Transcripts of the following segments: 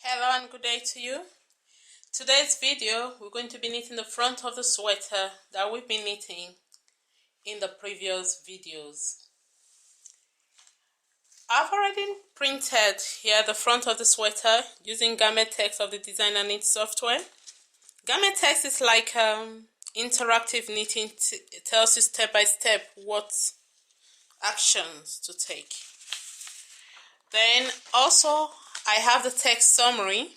Hello and good day to you. Today's video we're going to be knitting the front of the sweater that we've been knitting in the previous videos. I've already printed here the front of the sweater using Garment Text of the Designaknit software. Garment Text is like interactive knitting. It tells you step by step what actions to take. Then also I have the text summary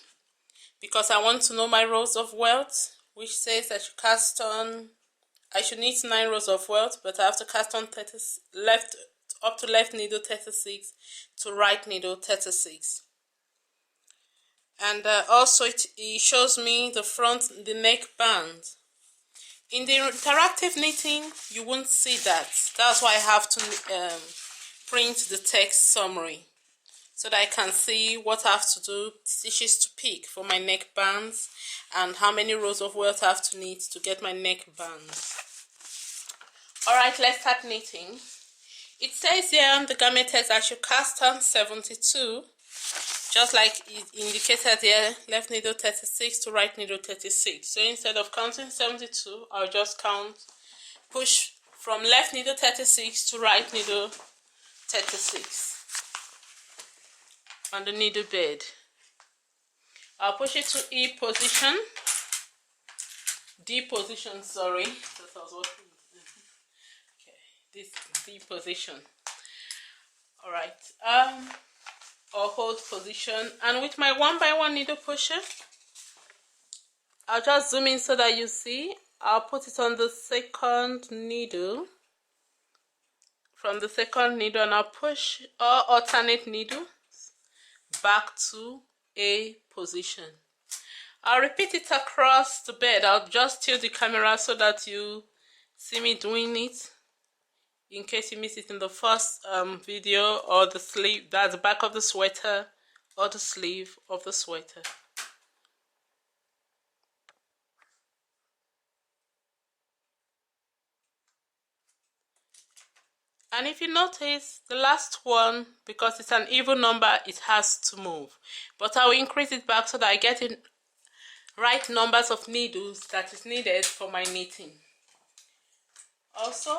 because I want to know my rows of welt, which says I should knit 9 rows of welt, but I have to cast on up to left needle 36 to right needle 36. And also it shows me the neck band. In the interactive knitting, you won't see that. That's why I have to print the text summary, so that I can see what I have to do, stitches to pick for my neck bands, and how many rows of welt I have to knit to get my neck bands. Alright, let's start knitting. It says here on the garment text I should cast on 72, just like it indicated here, left needle 36 to right needle 36. So instead of counting 72, I'll just push from left needle 36 to right needle 36. On the needle bed. I'll push it to D position, sorry. Okay, this D position. Alright, or hold position. And with my 1x1 needle pusher, I'll just zoom in so that you see. I'll put it on the second needle. From the second needle, and I'll push or alternate needle back to A position. I'll repeat it across the bed. I'll just tilt the camera so that you see me doing it, in case you missed it in the first video, or the sleeve, that's the back of the sweater, or the sleeve of the sweater. And if you notice, the last one, because it's an even number, it has to move. But I will increase it back so that I get in right numbers of needles that is needed for my knitting. Also,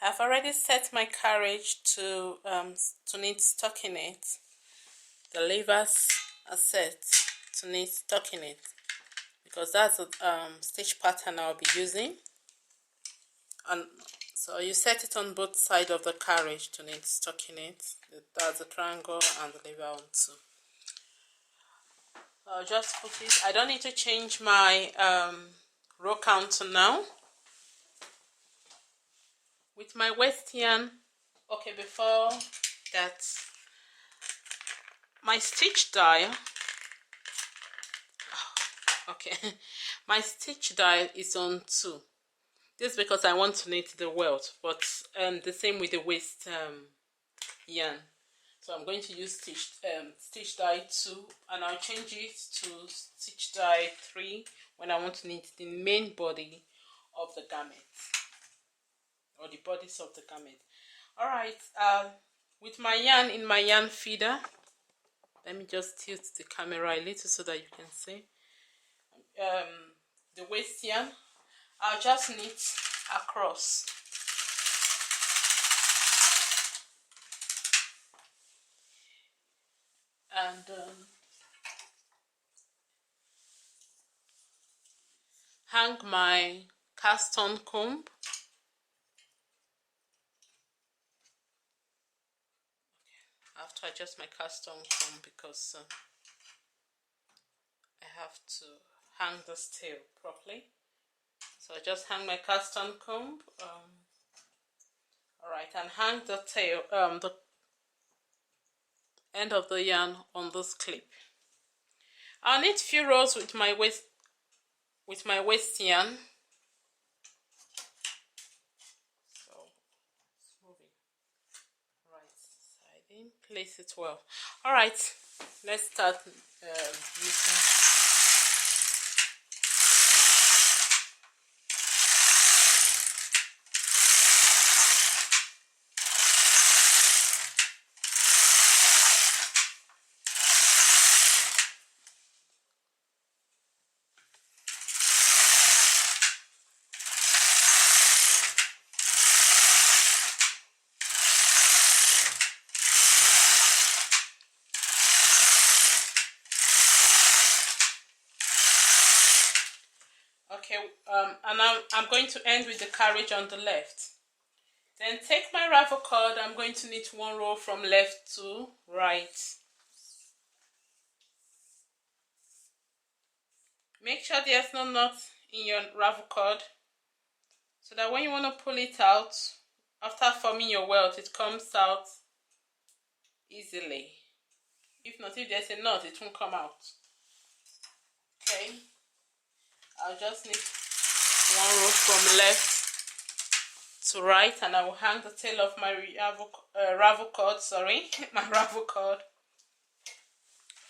I've already set my carriage to knit stockinette. The levers are set to knit stockinette, because that's the stitch pattern I'll be using. And so you set it on both sides of the carriage to knit stockinette. That's the triangle and the lever on too. I'll just put it. I don't need to change my row counter now. With my waist yarn, okay, before that, my stitch dial. Okay, my stitch dial is on 2. This is because I want to knit the welt, but the same with the waist yarn. So I'm going to use stitch die 2, and I'll change it to stitch die 3 when I want to knit the main body of the garment, or the bodies of the garment. Alright, with my yarn in my yarn feeder, let me just tilt the camera a little so that you can see. The waist yarn, I'll just knit across. And hang my cast on comb. I have to adjust my cast on comb because I have to hang this tail properly. So I just hang my cast on comb. Alright, and hang the tail, the end of the yarn on this clip. I'll knit few rows with my waist yarn. So it's moving. Right, so I didn't place it well. Alright, let's start knitting. and I'm going to end with the carriage on the left. Then take my ravel cord. I'm going to knit one row from left to right. Make sure there's no knot in your ravel cord, so that when you want to pull it out after forming your welt, it comes out easily. If not, if there's a knot, it won't come out. Okay, I'll just knit one row from left to right, and I will hang the tail of my ravel cord, my ravel cord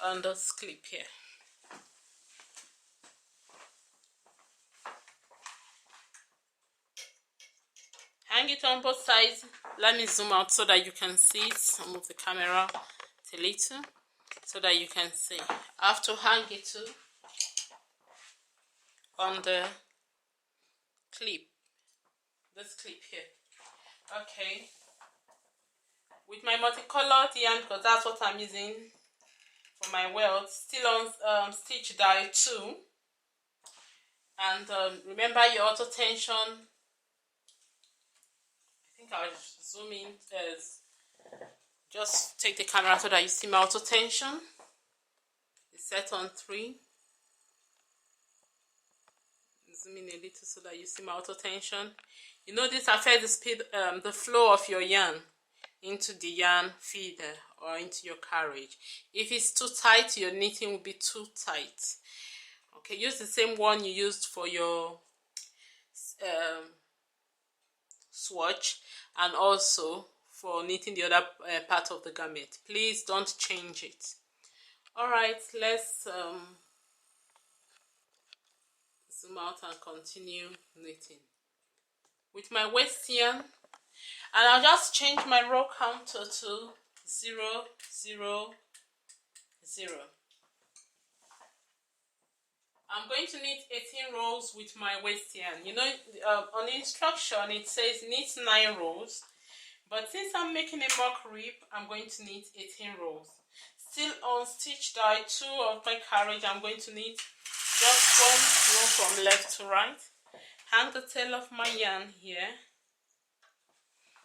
on this clip here. Hang it on both sides. Let me zoom out so that you can see it. I'll move the camera a little so that you can see. I have to hang it too on the clip, this clip here. Okay, with my multicolored yarn, because that's what I'm using for my welt, still on stitch die 2, and remember your auto tension. I think I'll zoom in, just take the camera so that you see my auto tension. It's set on 3. Zoom in a little so that you see my auto tension. You know, this affects the speed, the flow of your yarn into the yarn feeder or into your carriage. If it's too tight, your knitting will be too tight. Okay, use the same one you used for your swatch and also for knitting the other part of the garment. Please don't change it. All right, let's zoom out and continue knitting with my waist yarn, and I'll just change my row counter to 0, 0, 0. I'm going to knit 18 rows with my waist yarn. You know, on the instruction it says knit 9 rows, but since I'm making a mock rib, I'm going to knit 18 rows. Still on stitch die 2 of my carriage, I'm going to knit just one row from left to right. Hang the tail of my yarn here,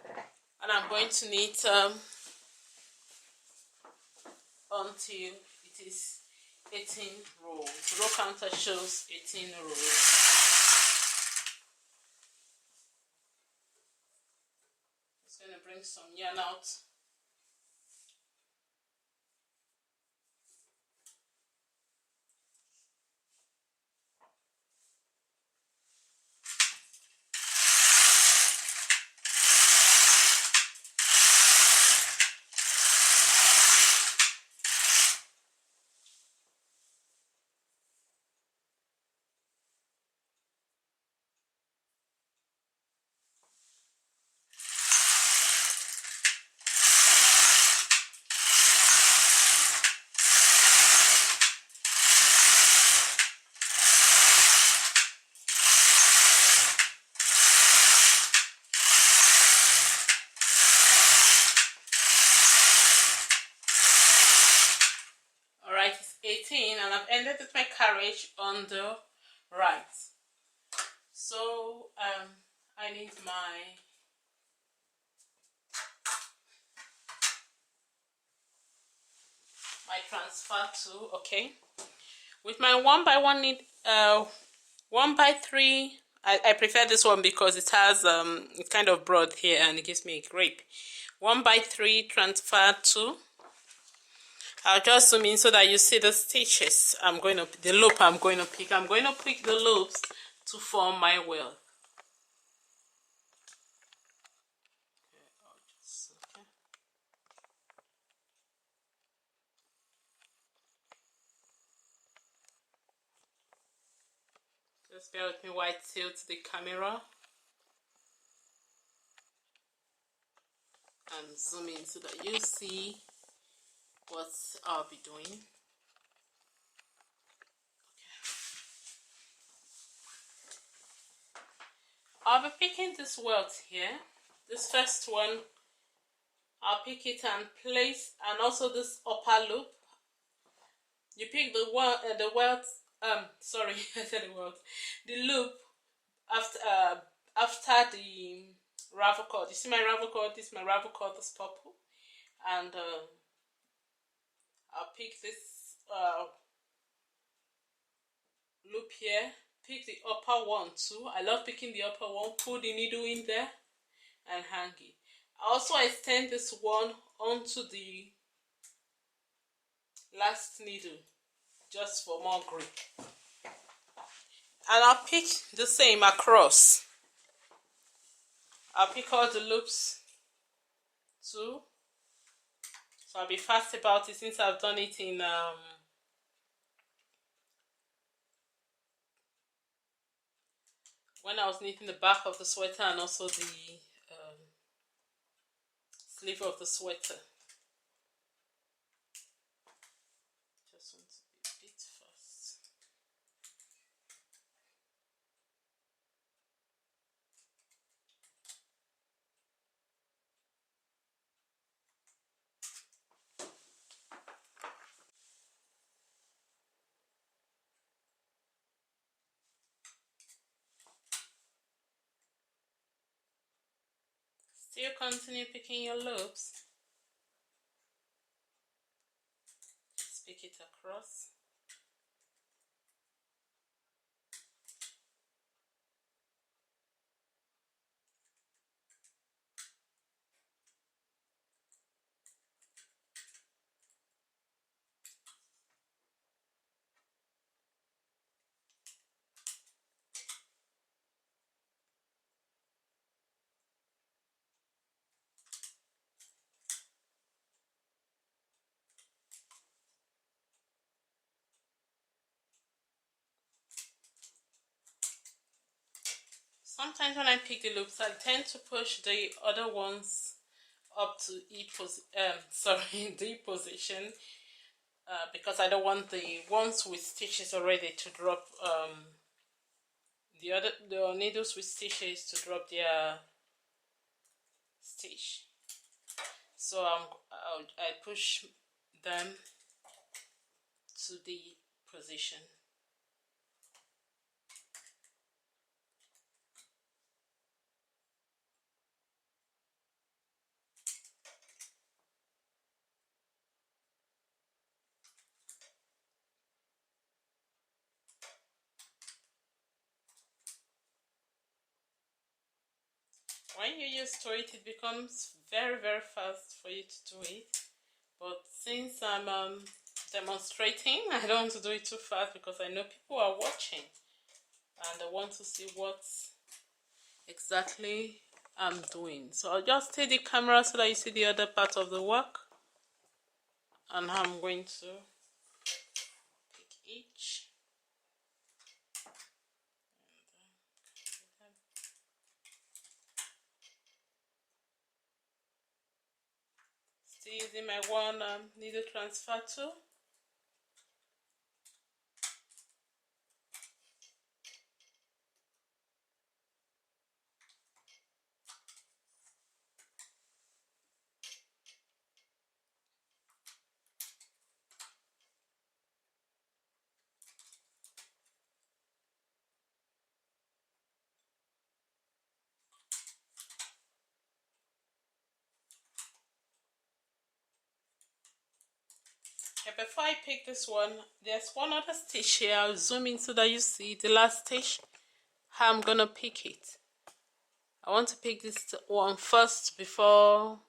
and I'm going to knit until it is 18 rows. Row counter shows 18 rows. Just going to bring some yarn out. And I've ended with my carriage on the right. So I need my transfer too. Okay, with my 1x1 knit 1x3. I prefer this one because it has it's kind of broad here and it gives me a grip. 1x3 transfer 2. I'll just zoom in so that you see the stitches. The loop I'm going to pick. I'm going to pick the loops to form my welt. Just bear with me while I tilt the camera and zoom in so that you see what I'll be doing. Okay. I'll be picking this welt here. This first one, I'll pick it and place, and also this upper loop. You pick the welt, sorry, I said the welt, the loop after the ravel cord. You see my ravel cord, this is my ravel cord, this purple, and I'll pick this loop here, pick the upper one too. I love picking the upper one, put the needle in there and hang it. I also extend this one onto the last needle just for more grip, and I'll pick the same across. I'll pick all the loops too, so I'll be fast about it since I've done it in when I was knitting the back of the sweater and also the sleeve of the sweater. Just want to be a bit fast. Still continue picking your loops. Just pick it across. Sometimes when I pick the loops, I tend to push the other ones up to D position, because I don't want the ones with stitches already to drop, the needles with stitches to drop their stitch. So I push them to the position. When you're used to it, it becomes very, very fast for you to do it. But since I'm demonstrating, I don't want to do it too fast because I know people are watching and I want to see what exactly I'm doing. So I'll just take the camera so that you see the other part of the work, and I'm going to pick each. Still using my one needle transfer tool. Okay, before I pick this one, there's one other stitch here. I'll zoom in so that you see the last stitch, how I'm gonna pick it. I want to pick this one first before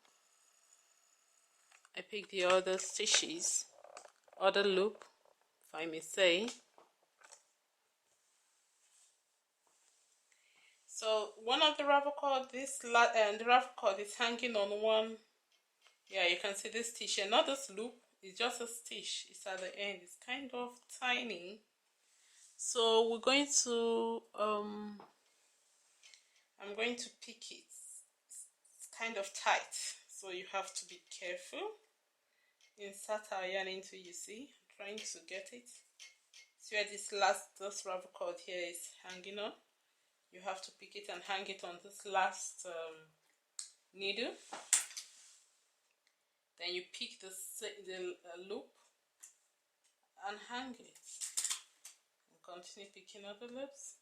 I pick the other stitches, other loop, if I may say. So one of the ravel cord, the ravel cord is hanging on one. Yeah, you can see this stitch here, not this loop. It's just a stitch. It's at the end. It's kind of tiny. So we're going to I'm going to pick it. It's kind of tight, so you have to be careful. Insert our yarn into, you see, I'm trying to get it. See where this ravel cord here is hanging on. You have to pick it and hang it on this last needle. Then you pick the loop and hang it. And continue picking other loops.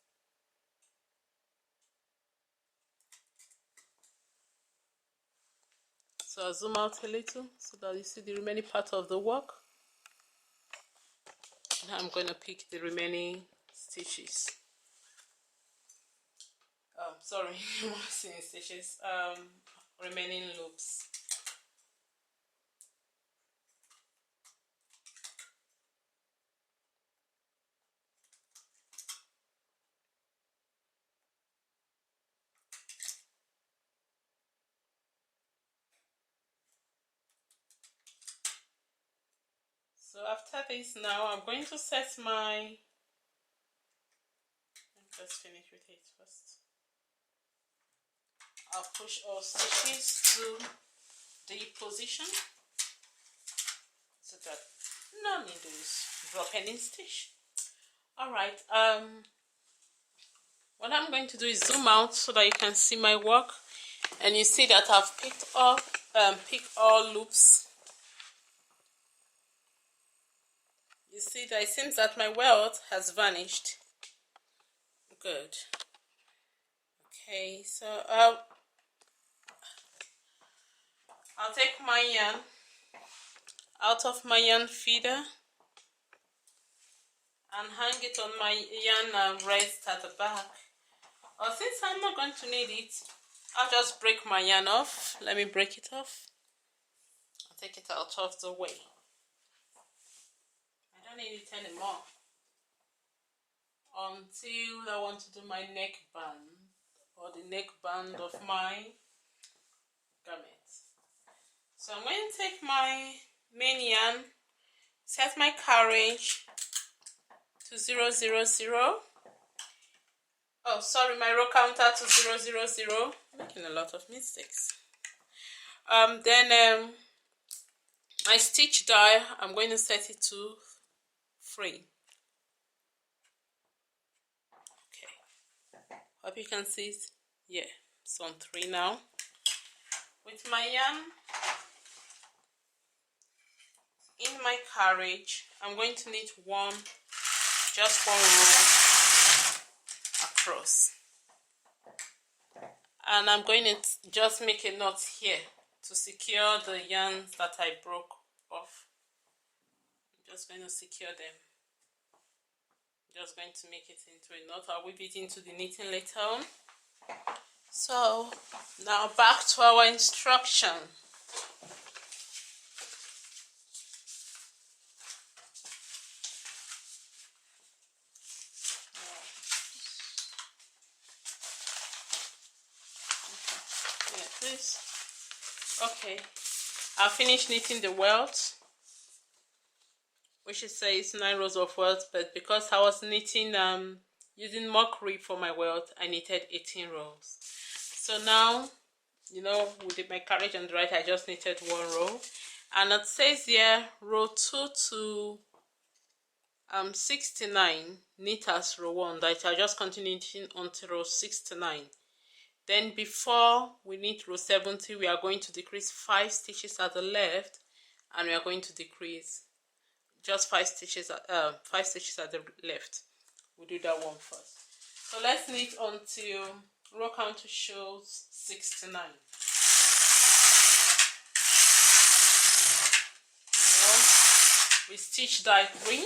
So I'll zoom out a little so that you see the remaining part of the work. Now I'm going to pick the remaining stitches. Sorry, stitches. Remaining loops. So after this, now I'm going to set my, let's finish with it first. I'll push all stitches to the position so that no needles drop any stitch. Alright, what I'm going to do is zoom out so that you can see my work, and you see that I've picked all loops. You see that it seems that my welt has vanished. Good. Okay, so I'll take my yarn out of my yarn feeder and hang it on my yarn rest at the back. Or since I'm not going to need it, I'll just break my yarn off. Let me break it off. I'll take it out of the way. I don't need it anymore until I want to do my neck band or the neck band of my garment. So I'm going to take my main yarn, set my carriage to 0, 0, 0. Oh, sorry, my row counter to 0, 0, 0. Making a lot of mistakes. Then my stitch die, I'm going to set it to 3. Okay. Hope you can see it. Yeah, it's on 3 now. With my yarn in my carriage, I'm going to knit just one row across, and I'm going to just make a knot here to secure the yarns that I broke off. I'm just going to secure them. Just going to make it into a knot. I'll weave it into the knitting later on. So now back to our instruction. Okay, I'll finish knitting the welt, which it says 9 rows of welt, but because I was knitting using mock rib for my welt, I knitted 18 rows. So now, you know, with my carriage on the right, I just knitted 1 row, and it says here row 2 to 69, knit as row 1. That I'll just continue knitting until row 69. Then before we knit row 70, we are going to decrease 5 stitches at the left, and we are going to decrease just 5 stitches at the left. We'll do that one first. So let's knit until row count shows 69. We stitch die 3.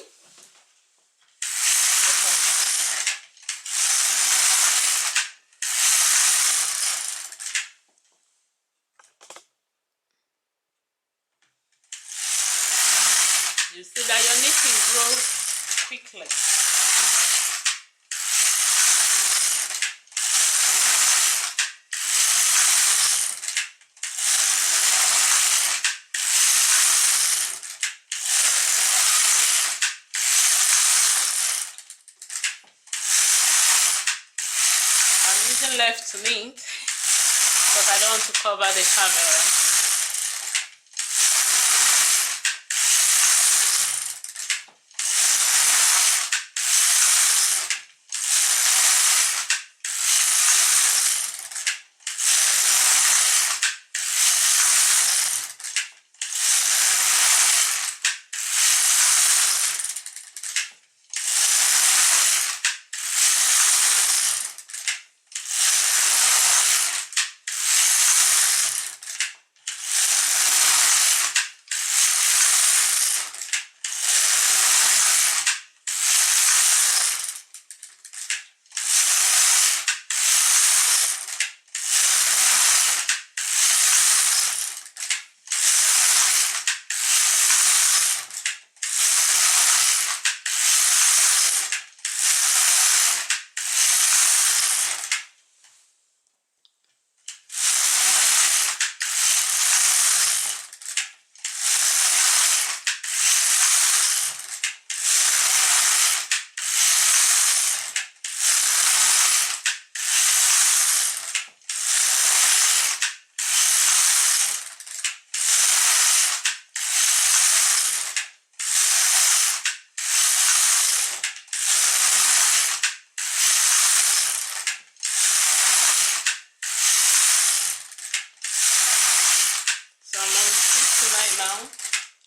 You see that your knitting grows quickly. I'm using left to knit because I don't want to cover the camera.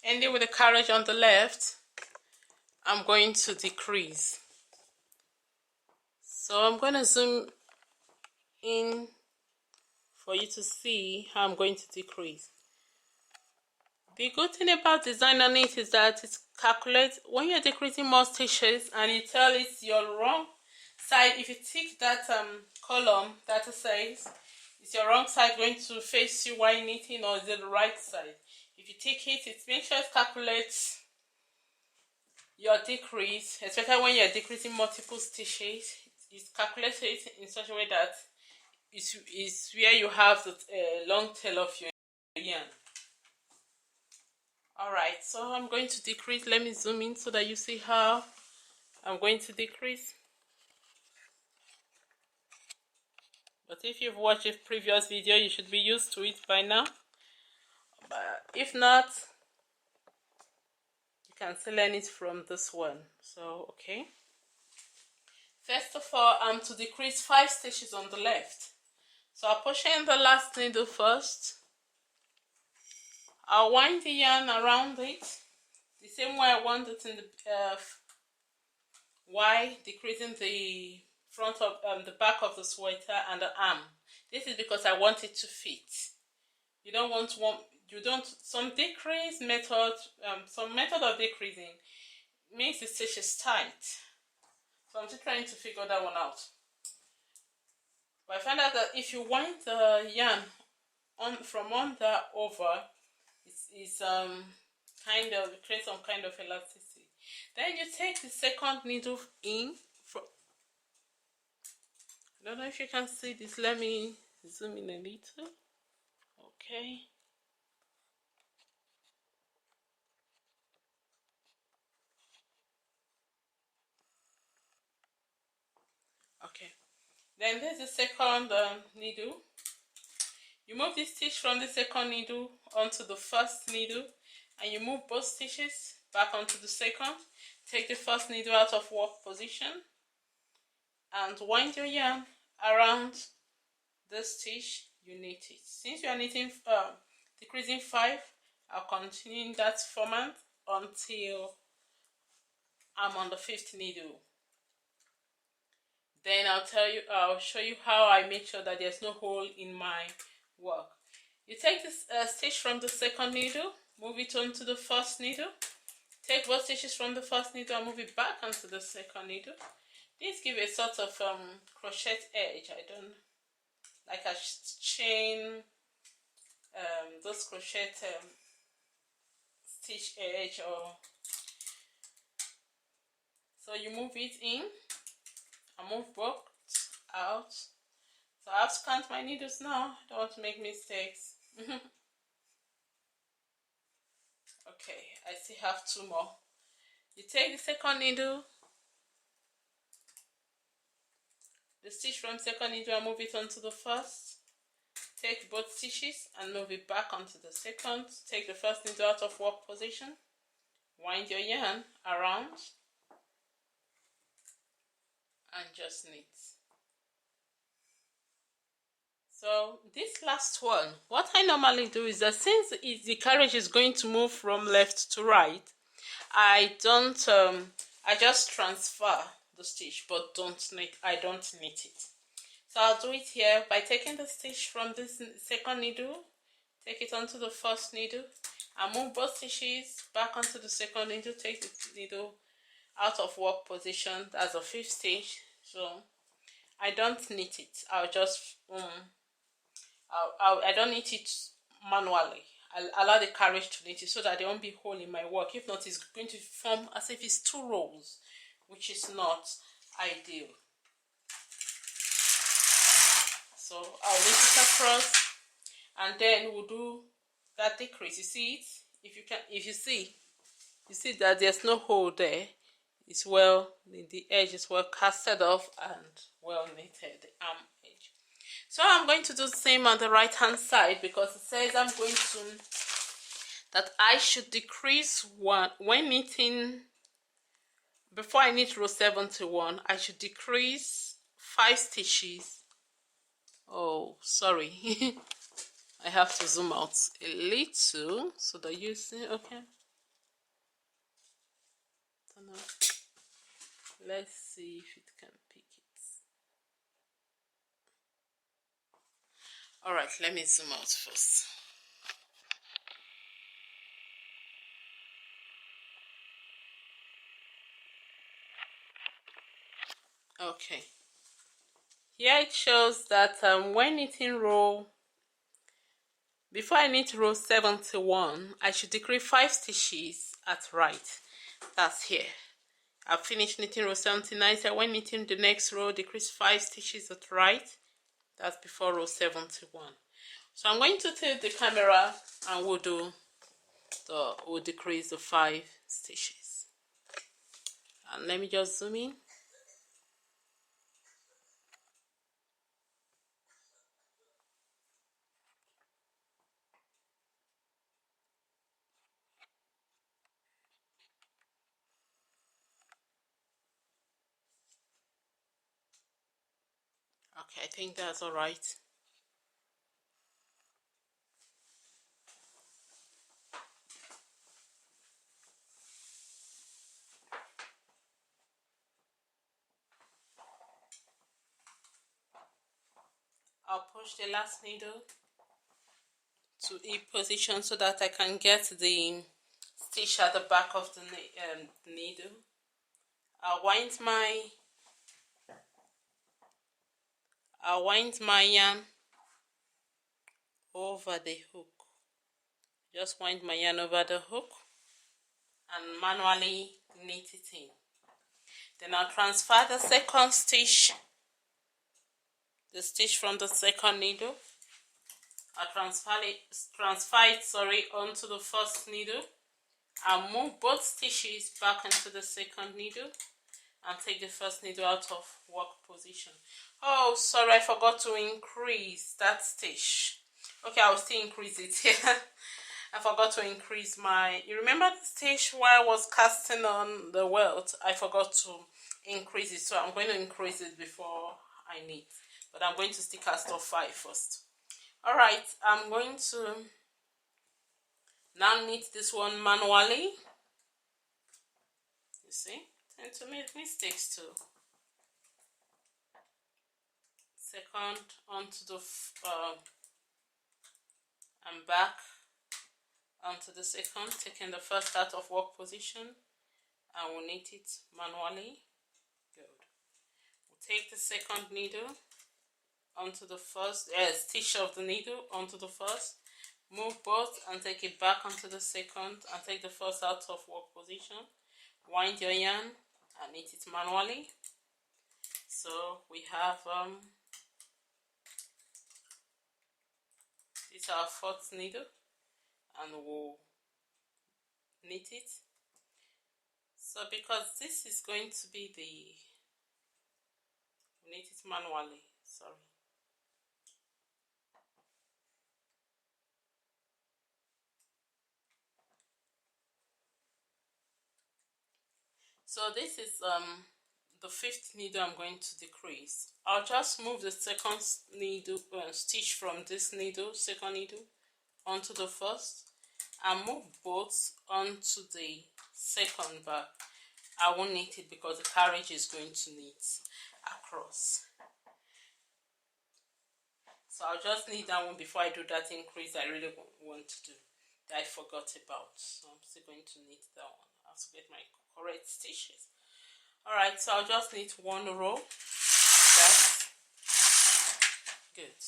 ending with the carriage on the left, I'm going to decrease. So I'm going to zoom in for you to see how I'm going to decrease. The good thing about designaknit is that it calculates when you're decreasing more stitches and you tell it's your wrong side. If you tick that column that says is your wrong side going to face you while knitting, or is it the right side? If you tick it, it makes sure it calculates your decrease, especially when you're decreasing multiple stitches. It calculates it in such a way that it's where you have the long tail of your yarn. Alright, so I'm going to decrease. Let me zoom in so that you see how I'm going to decrease. But if you've watched a previous video, you should be used to it by now. But if not, you can still learn it from this one. So, okay. First of all, I'm to decrease 5 stitches on the left. So I'll push in the last needle first. I'll wind the yarn around it the same way I wound it in the Y, decreasing the front of the back of the sweater and the arm. This is because I want it to fit. You don't want some decrease method, some method of decreasing makes the stitches tight. So I'm just trying to figure that one out. But I found out that if you wind the yarn from under over, it's kind of create some kind of elasticity. Then you take the second needle in. I don't know if you can see this. Let me zoom in a little. Okay. Okay. Then there's the second needle. You move this stitch from the second needle onto the first needle, and you move both stitches back onto the second. Take the first needle out of work position and wind your yarn around the stitch you knit it. Since you are knitting decreasing 5, I'll continue in that format until I'm on the 5th needle. Then I'll show you how I make sure that there's no hole in my work. You take this stitch from the second needle, move it onto the first needle. Take both stitches from the first needle and move it back onto the second needle. This gives a sort of crochet edge. I don't like a chain, those crochet stitch edge, or so you move it in and move both out. So I have to count my needles now. I don't want to make mistakes. Okay, I still have 2 more. You take the second needle, the stitch from second needle, and move it onto the first. Take both stitches and move it back onto the second. Take the first needle out of work position. Wind your yarn around and just knit. So this last one, what I normally do is that since the carriage is going to move from left to right, I just transfer the stitch, but I don't knit it. So I'll do it here by taking the stitch from this second needle, take it onto the first needle, and move both stitches back onto the second needle. Take the needle out of work position. That's the 5th stitch. So I don't knit it. I'll just I don't knit it manually. I'll allow the carriage to knit it so that there won't be a hole in my work. If not, it's going to form as if it's 2 rows, which is not ideal. So I'll knit it across, and then we'll do that decrease. You see it? If you see that there's no hole there. It's the edge is well casted off and well knitted, the arm edge. So I'm going to do the same on the right hand side, because it says that I should decrease 1 when knitting. Before I knit row 71, I should decrease 5 stitches. Oh, sorry. I have to zoom out a little so that you see. Okay. enough. Let's see if it can pick it. Alright, let me zoom out first. Okay, here it shows that when knitting row, before I knit row 71, I should decrease 5 stitches at right. That's here. I've finished knitting row 79, so when knitting the next row, decrease 5 stitches at right. That's before row 71. So I'm going to tilt the camera and we'll decrease the 5 stitches. And let me just zoom in. Okay, I think that's all right. I'll push the last needle to E position so that I can get the stitch at the back of the needle. I'll wind my yarn over the hook. Just wind my yarn over the hook and manually knit it in. Then I'll transfer the second stitch, the stitch from the second needle. I'll transfer it onto the first needle. I'll move both stitches back into the second needle and take the first needle out of work position. Oh, sorry, I forgot to increase that stitch. Okay, I'll still increase it here. I forgot to increase you remember the stitch where I was casting on the welt? I forgot to increase it, so I'm going to increase it before I knit. But I'm going to still cast off 5 first. Alright, I'm going to now knit this one manually. You see? Tend to make mistakes too. Second onto the and back onto the second, taking the first out of work position, and we'll knit it manually. Good. We'll take the second needle onto the first stitch of the needle onto the first, move both and take it back onto the second and take the first out of work position. Wind your yarn and knit it manually. So we have this is our fourth needle, and we'll knit it. So because this is going to be knit it manually, sorry. So this is the fifth needle I'm going to decrease. I'll just move the second needle stitch from this needle, second needle, onto the first, and move both onto the second back. I won't knit it because the carriage is going to knit across. So I'll just knit that one before I do that increase I really want to do, that I forgot about. So I'm still going to knit that one. I have to get my correct stitches. Alright, so I'll just knit one row. That's good.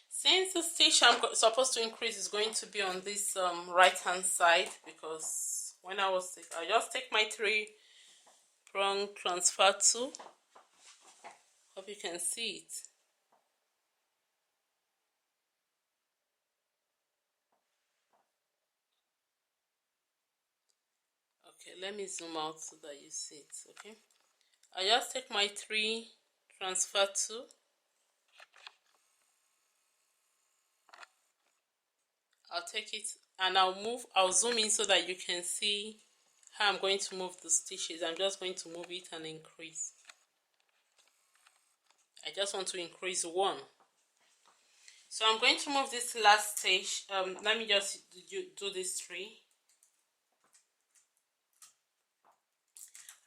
Since the stitch I'm supposed to increase is going to be on this right hand side, because when I just take my 3-prong transfer tool. Hope you can see it. Okay, let me zoom out so that you see it. Okay, I just take my 3 transfer tool. I'll take it and I'll zoom in so that you can see how I'm going to move the stitches. I'm just going to move it and increase. I just want to increase 1. So I'm going to move this last stitch. Let me just do this 3.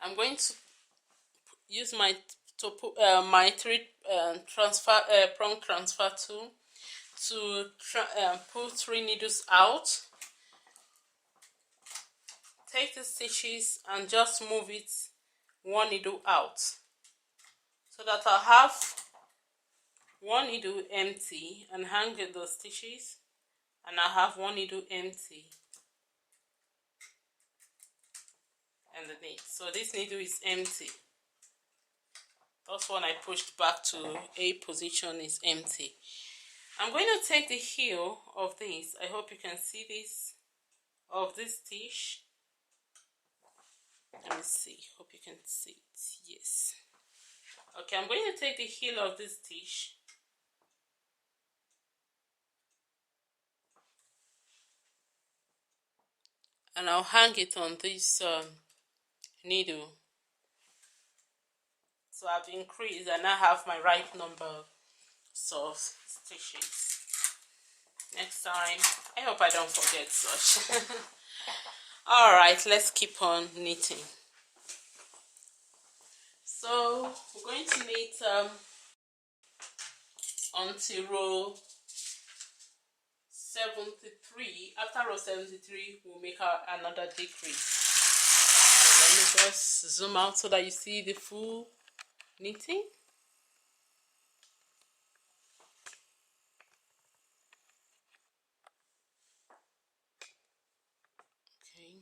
I'm going to use my my prong transfer tool to pull 3 needles out. Take the stitches and just move it 1 needle out, so that I'll have 1 needle empty and hang the stitches, and I have 1 needle empty underneath. So this needle is empty. That's one I pushed back to A position is empty. I'm going to take the heel of this. I hope you can see this, of this stitch. Let me see. Hope you can see it. Yes. Okay, I'm going to take the heel of this stitch and I'll hang it on this needle. So I've increased and I have my right number of stitches. Next time, I hope I don't forget such. Alright, let's keep on knitting. So we're going to knit until row 73. After row 73, we'll make another decrease. So let me just zoom out so that you see the full knitting. Okay.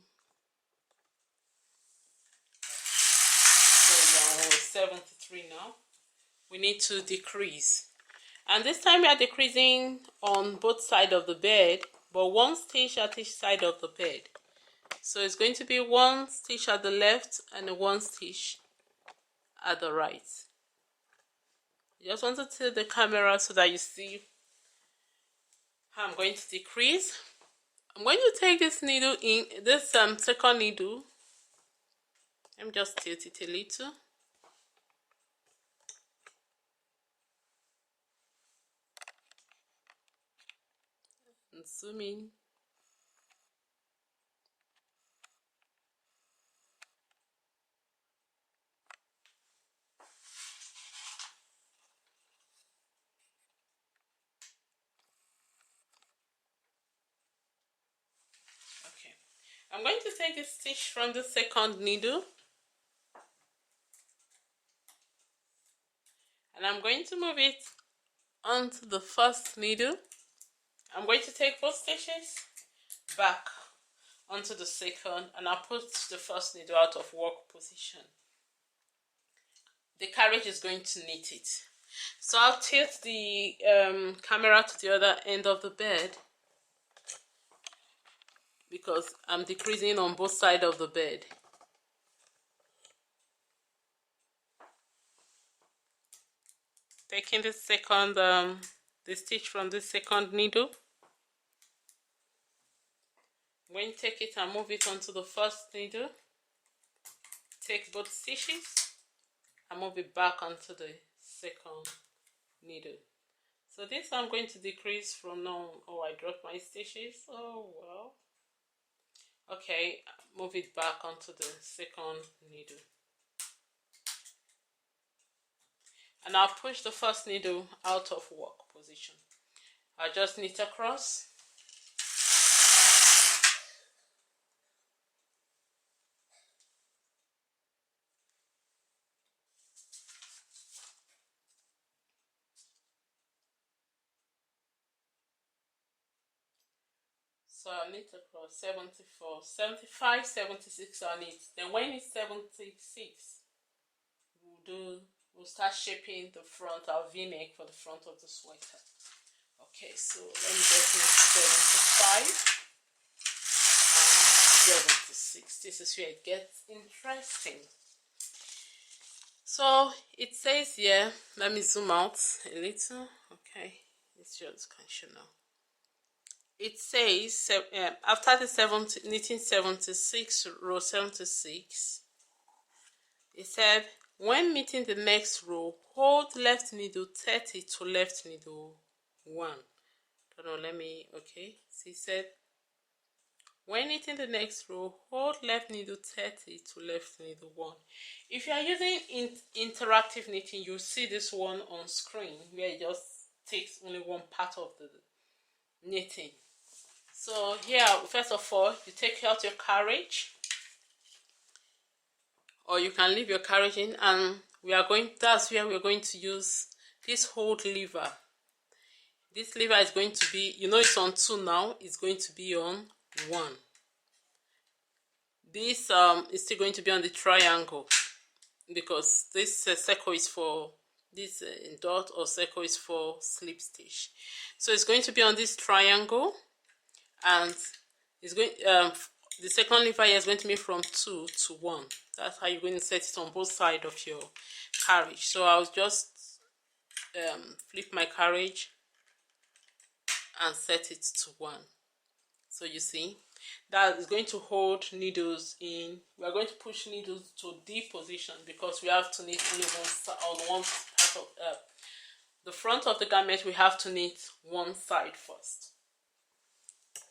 So we're on row 73 now. We need to decrease. And this time we are decreasing on both sides of the bed, but 1 stitch at each side of the bed. So it's going to be 1 stitch at the left and 1 stitch at the right. I just want to tilt the camera so that you see how I'm going to decrease. I'm going to take this needle in, this second needle. Let me just tilt it a little. And zoom in. Okay. I'm going to take a stitch from the second needle. And I'm going to move it onto the first needle. I'm going to take both stitches back onto the second, and I'll put the first needle out of work position. The carriage is going to knit it. So I'll tilt the camera to the other end of the bed because I'm decreasing on both sides of the bed. Taking the second, the stitch from the second needle. I'm going to take it and move it onto the first needle. Take both stitches and move it back onto the second needle. So this I'm going to decrease from now. Oh, I dropped my stitches. Oh well. Okay, move it back onto the second needle. And I'll push the first needle out of work position. I'll just knit across. So I'll knit across 74, 75, 76 I'll knit. Then when it's 76, we'll start shaping the front, our v-neck for the front of the sweater. Okay, so let me just knit 75 and 76. This is where it gets interesting. So it says here, let me zoom out a little. Okay, it's just functional. It says after the knitting 76, row 76, it said when knitting the next row, hold left needle 30 to left needle 1. Don't know, let me, okay. So it said When knitting the next row, hold left needle 30 to left needle 1. If you are using interactive knitting, you'll see this one on screen where it just takes only one part of the knitting. So here, first of all, you take out your carriage, or you can leave your carriage in, and that's where we're going to use this hold lever. This lever is going to be, it's on 2 now, it's going to be on 1. This is still going to be on the triangle, because this circle is for this dot, or circle is for slip stitch. So it's going to be on this triangle, and it's going the second lever here is going to be from 2 to 1. That's how you're going to set it on both sides of your carriage. So I'll just flip my carriage and set it to 1. So you see, that is going to hold needles in. We are going to push needles to D position, because we have to knit only one part of the front of the garment. We have to knit one side first.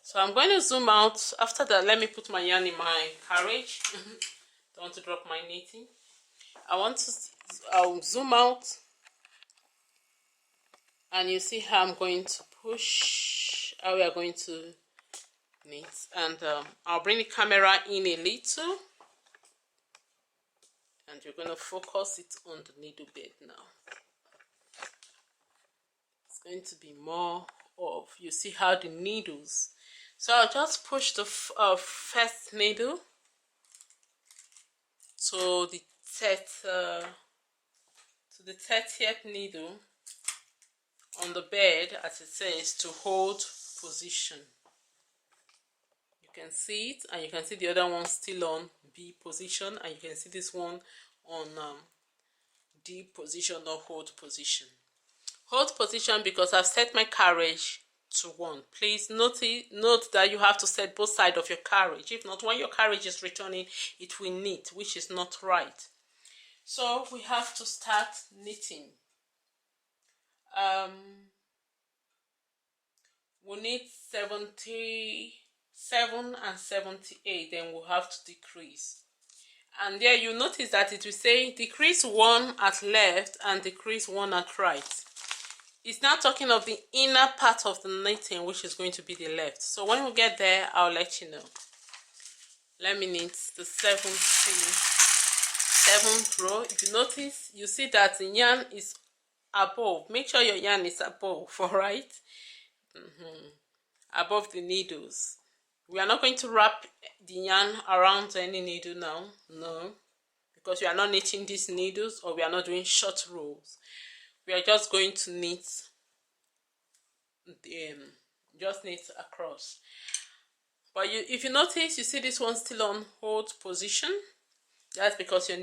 So I'm going to zoom out. After that, let me put my yarn in my carriage. Don't want to drop my knitting. I'll zoom out, and you see how I'm going to push, how we are going to knit. And I'll bring the camera in a little, and you're going to focus it on the needle bed now. It's going to be more of, you see how the needles. So I'll just push the first needle to the 30th needle on the bed, as it says, to hold position. You can see it, and you can see the other one still on B position, and you can see this one on D position, or hold position. Hold position because I've set my carriage to 1. Please note that you have to set both sides of your carriage. If not, when your carriage is returning, it will knit, which is not right. So we have to start knitting. We'll knit 77 and 78, then we'll have to decrease. And there you notice that it will say decrease 1 at left and decrease 1 at right. It's now talking of the inner part of the knitting, which is going to be the left. So when we get there, I'll let you know. Let me knit the 7th row. If you notice, you see that the yarn is above. Make sure your yarn is above, alright? Above the needles. We are not going to wrap the yarn around any needle now. No. Because we are not knitting these needles, or we are not doing short rows. We are just going to knit, knit across. But if you notice, you see this one still on hold position. That's because your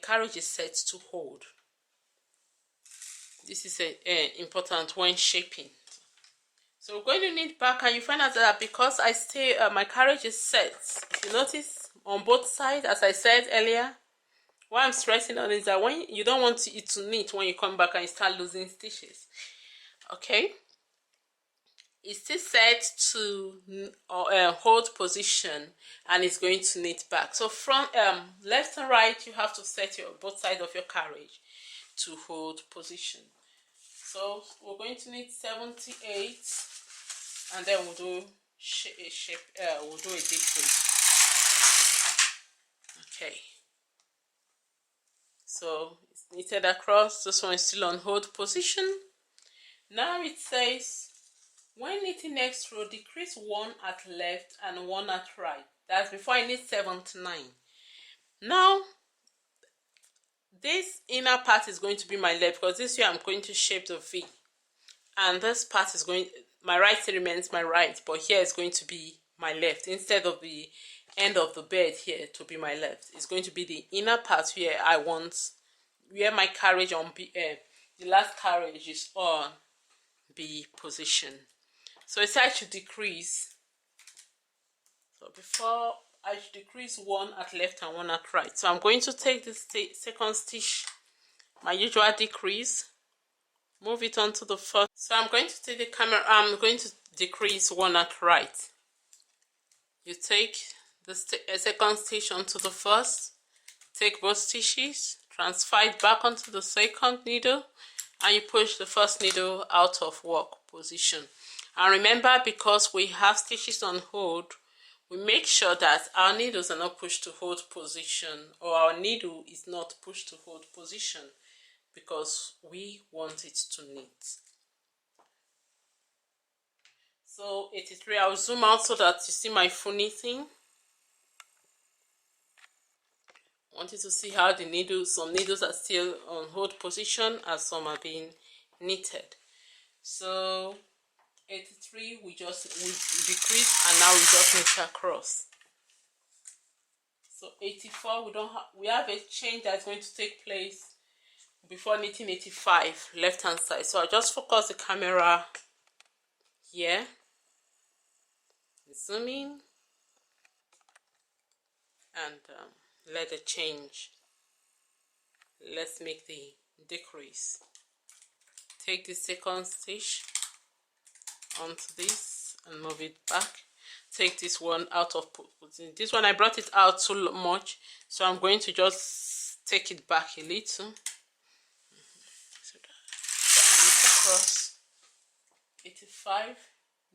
carriage is set to hold. This is important when shaping. So we're going to knit back, and you find out that because my carriage is set, if you notice on both sides, as I said earlier, what I'm stressing on is that when you don't want it to knit when you come back and you start losing stitches. Okay, it's still set to hold position, and it's going to knit back. So from left and right, you have to set both sides of your carriage to hold position. So we're going to knit 78, and then we'll do we'll do a decrease. Okay. So it's knitted across. This one is still on hold position. Now it says, when knitting next row, decrease 1 at left and 1 at right. That's before I knit 79. Now, this inner part is going to be my left, because this way I'm going to shape the V. And this part is my right remains my right, but here is going to be my left. Instead of the end of the bed here to be my left, it's going to be the inner part where my carriage on B, the last carriage is on B position. So it's I should decrease. So before I should decrease 1 at left and 1 at right. So I'm going to take the second stitch, my usual decrease, move it onto the first. So I'm going to take the camera. I'm going to decrease 1 at right. You take the second stitch onto the first, take both stitches, transfer it back onto the second needle, and you push the first needle out of work position. And remember, because we have stitches on hold, we make sure that our needles are not pushed to hold position, or our needle is not pushed to hold position, because we want it to knit. So 83, I'll zoom out so that you see my full knitting. I want you to see how the needles, some needles are still on hold position and some are being knitted. So 83, we decrease, and now we just knit across. So 84, we have a change that's going to take place before knitting 85, left hand side. So I just focus the camera here, zoom in, and let it change. Let's make the decrease. Take the second stitch onto this and move it back. Take this one out of position. This one I brought it out too much, so I'm going to just take it back a little. So that across 85,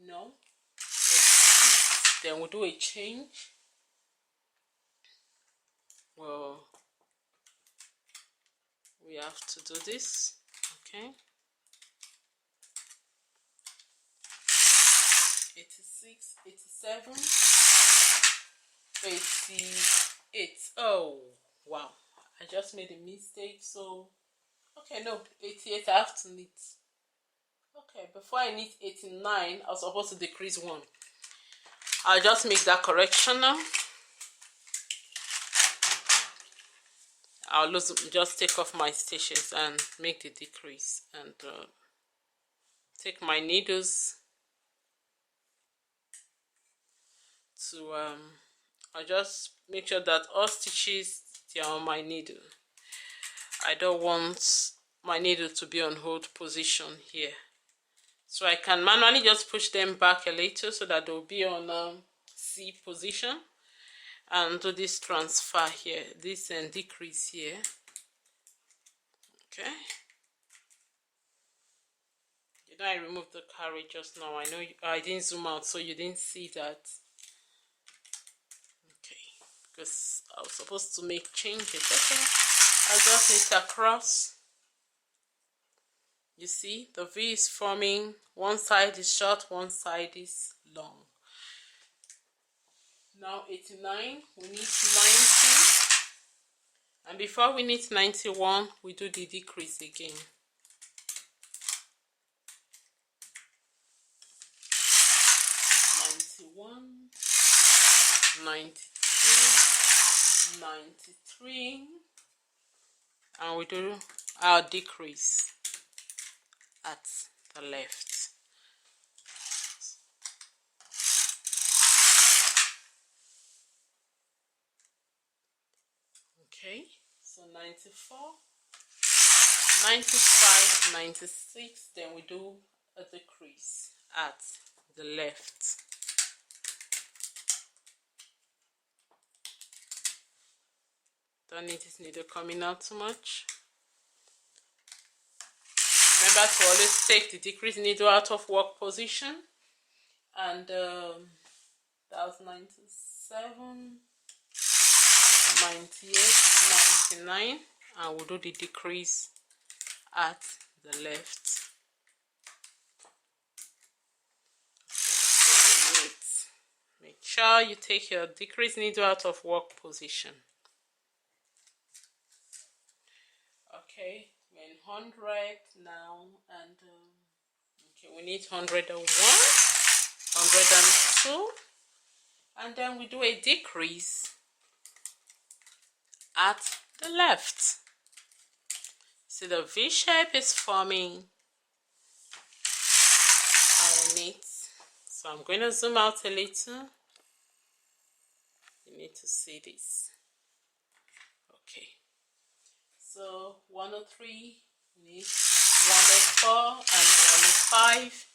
no, 86. Then we'll do a change. Well, we have to do this, okay. 86, 87, 88. Oh, wow. I just made a mistake. So, okay, no, 88, I have to knit. Okay, before I knit 89, I was supposed to decrease one. I'll just make that correction now. I'll just take off my stitches and make the decrease, and take my needles to I'll just make sure that all stitches are on my needle. I don't want my needle to be on hold position here, so I can manually just push them back a little so that they'll be on C position, and do this transfer here, this and decrease here. Okay, you know, I removed the carry just now. I know I didn't zoom out, so you didn't see that. Because I was supposed to make changes. Okay, I'll just knit across. You see, the V is forming. One side is short, one side is long. Now 89, we knit 90. And before we knit 91, we do the decrease again. 91, 92, 93, and we do our decrease at the left. Okay, so 94, 95, 96, then we do a decrease at the left. Don't need this needle coming out too much. Remember to always take the decrease needle out of work position. And that was 97, 98, 99, and we'll do the decrease at the left. Okay, so make sure you take your decrease needle out of work position. Okay, we're in 100 now, and okay, we need 101, 102, and then we do a decrease at the left. See, the V shape is forming our knit. So I'm going to zoom out a little. You need to see this. Okay. So 103, we need 104 and 105,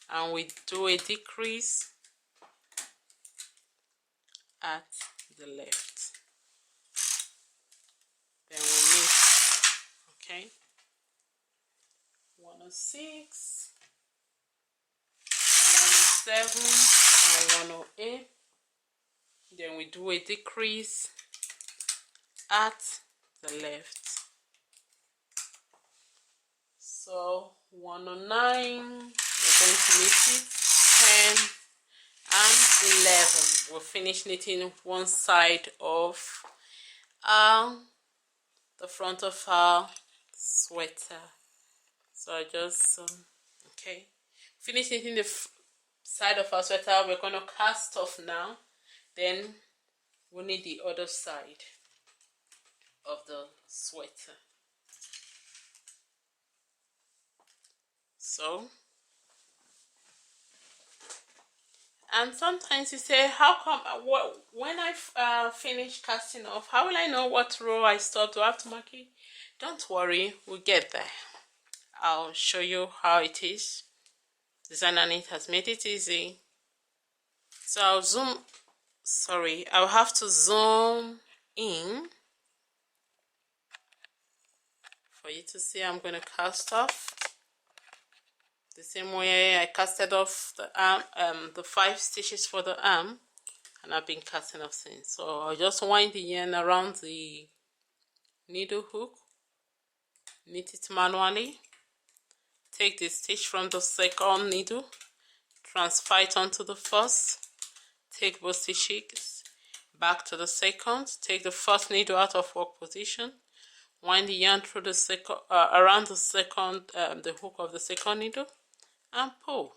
and we do a decrease at the left. Then we meet, okay, 106, 107 and 108. Then we do a decrease at the left. So 109, we're going to knit it, 10 and 11. We'll finish knitting one side of the front of our sweater. So I just okay, finish knitting the side of our sweater. We're going to cast off now. Then we'll knit the other side of the sweater. So, and sometimes you say, how come when I finish casting off, how will I know what row I stopped? Do I have to mark it? Don't worry, we'll get there. I'll show you how it is. Designaknit has made it easy. So I'll have to zoom in for you to see. I'm going to cast off the same way I casted off the arm, the 5 stitches for the arm, and I've been casting off since. So I'll just wind the yarn around the needle hook, knit it manually, take the stitch from the second needle, transfer it onto the first, take both stitches back to the second, take the first needle out of work position, wind the yarn through the second around the second the hook of the second needle, and pull.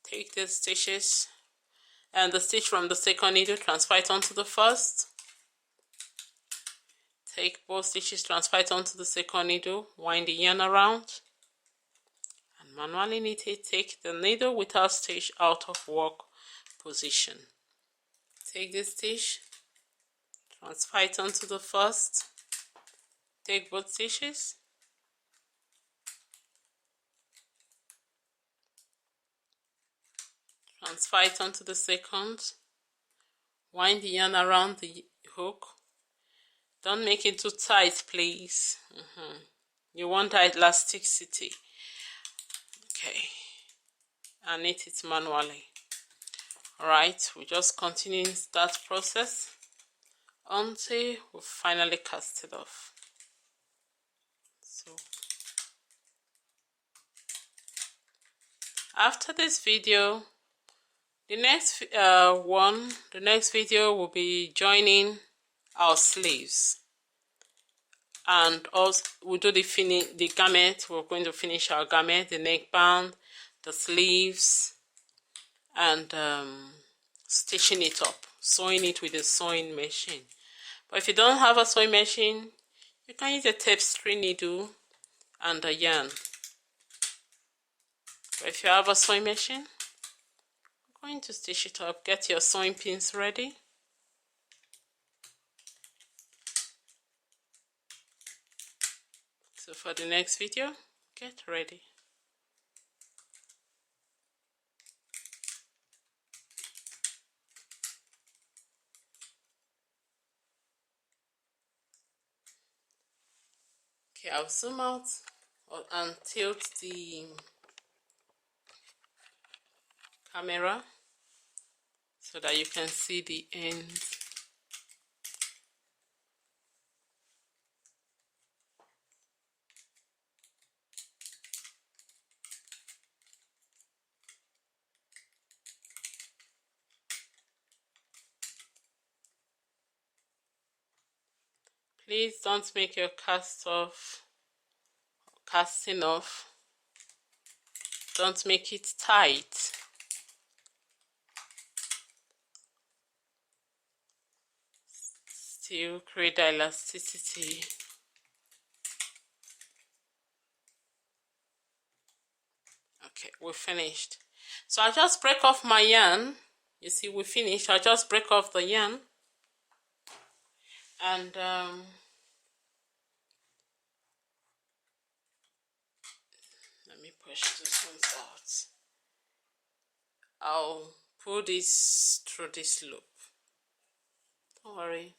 Take the stitches and the stitch from the second needle, transfer it onto the first, take both stitches, transfer it onto the second needle, wind the yarn around and manually knit it. Take the needle without stitch out of work position, take the stitch, transfer it onto the first, take both stitches, transfer it onto the second, wind the yarn around the hook. Don't make it too tight, please. You want that elasticity. Okay, and knit it manually. Alright, we just continue that process until we finally cast it off. So after this video, the next video will be joining our sleeves, and also we'll do the garment. We're going to finish our garment, the neckband, the sleeves, and stitching it up, sewing it with a sewing machine. But if you don't have a sewing machine, you can use a tapestry needle and a yarn. But if you have a sewing machine, I'm going to stitch it up. Get your sewing pins ready. So for the next video, get ready. Okay, I'll zoom out and tilt the camera so that you can see the end. Please don't make your casting off. Don't make it tight. Still create the elasticity. Okay, we're finished. So I just break off my yarn. You see, we finished. I just break off the yarn, and let me push this one out. I'll pull this through this loop. Don't worry,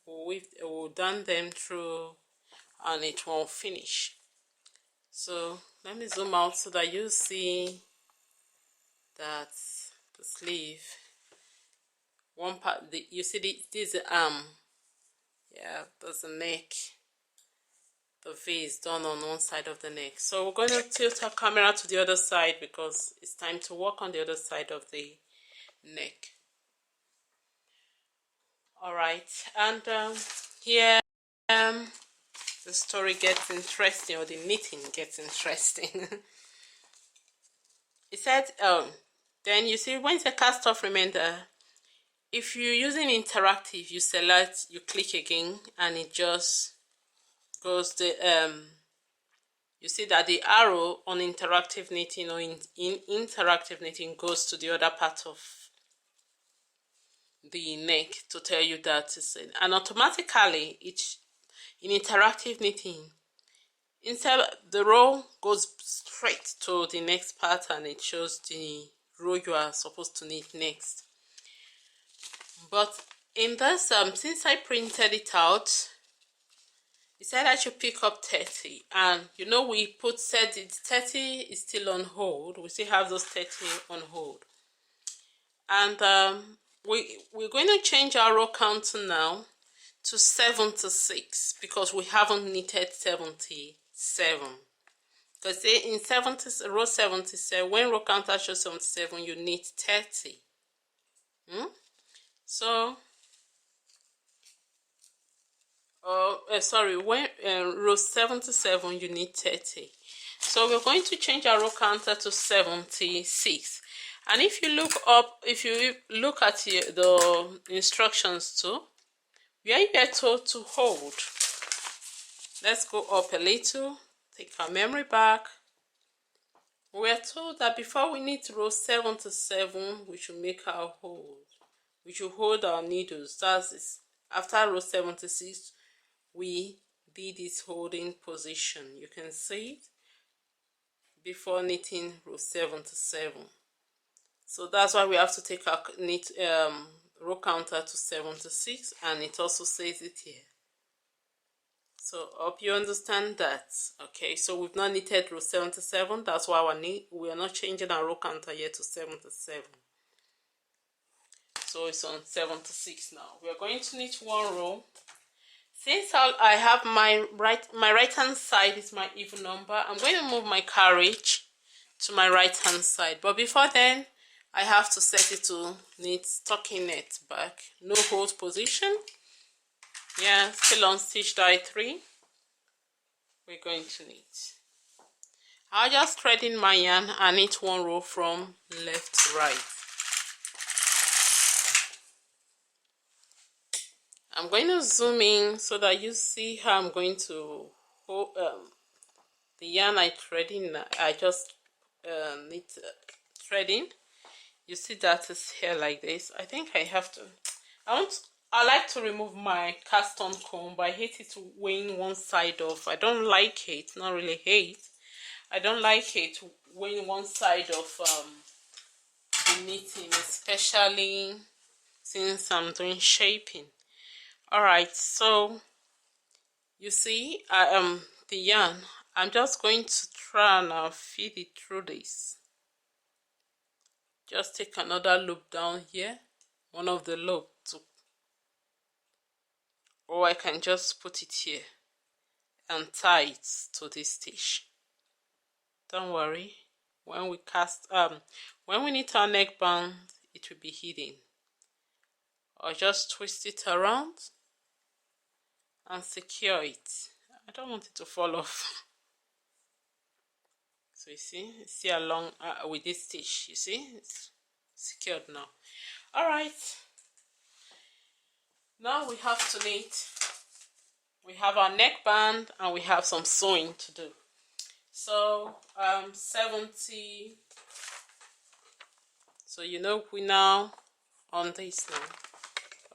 we'll done them through and it won't finish. So let me zoom out so that you see that the sleeve, one part, you see this is the arm, yeah, that's the neck. The V is done on one side of the neck. So we're going to tilt our camera to the other side because it's time to work on the other side of the neck. Alright, and here the story gets interesting, or the knitting gets interesting. It said, then you see when it's a cast off remainder, if you're using interactive, you select, you click again, and it just goes the you see that the arrow on interactive knitting or in interactive knitting goes to the other part of the neck to tell you that it's in, and automatically it's in interactive knitting. Instead, the row goes straight to the next part and it shows the row you are supposed to knit next. But in this, since I printed it out, it said I should pick up 30, and you know we put 30 is still on hold. We still have those 30 on hold, and we're going to change our row counter now to 76 because we haven't knitted 77. Because in 70 row 77, when row counter shows 77, you knit 30. So sorry, when row 77 you need 30. So we're going to change our row counter to 76. And if you look up, if you look at the instructions too, we are here told to hold. Let's go up a little, take our memory back. We are told that before we knit row 77, we should make our hold. We should hold our needles. That's it. After row 76, we did this holding position. You can see it before knitting row 77. So that's why we have to take our knit row counter to 76, and it also says it here. So hope you understand that. Okay, so we've not knitted row 77. That's why we are not changing our row counter yet to 77. So it's on 76 now. We are going to knit one row. Since I have my right hand side is my even number, I'm going to move my carriage to my right hand side. But before then, I have to set it to knit stockinette back. No hold position. Yeah, still on stitch die 3. We're going to knit. I'll just thread in my yarn and knit one row from left to right. I'm going to zoom in so that you see how I'm going to hold the yarn I thread in. I just knit threading. You see that is here like this. I think I have to. I like to remove my cast on comb, but I hate it weighing one side off. I don't like it. Not really hate. I don't like it weighing one side of the knitting, especially since I'm doing shaping. Alright, so you see the yarn. I'm just going to try and feed it through this. Just take another loop down here, one of the loops, or I can just put it here and tie it to this stitch. Don't worry, when we knit our neckband, it will be hidden. Or just twist it around and secure it. I don't want it to fall off. So you see along with this stitch, you see it's secured now. All right, now we have to knit. We have our neckband and we have some sewing to do. So 70. So you know we now on this now.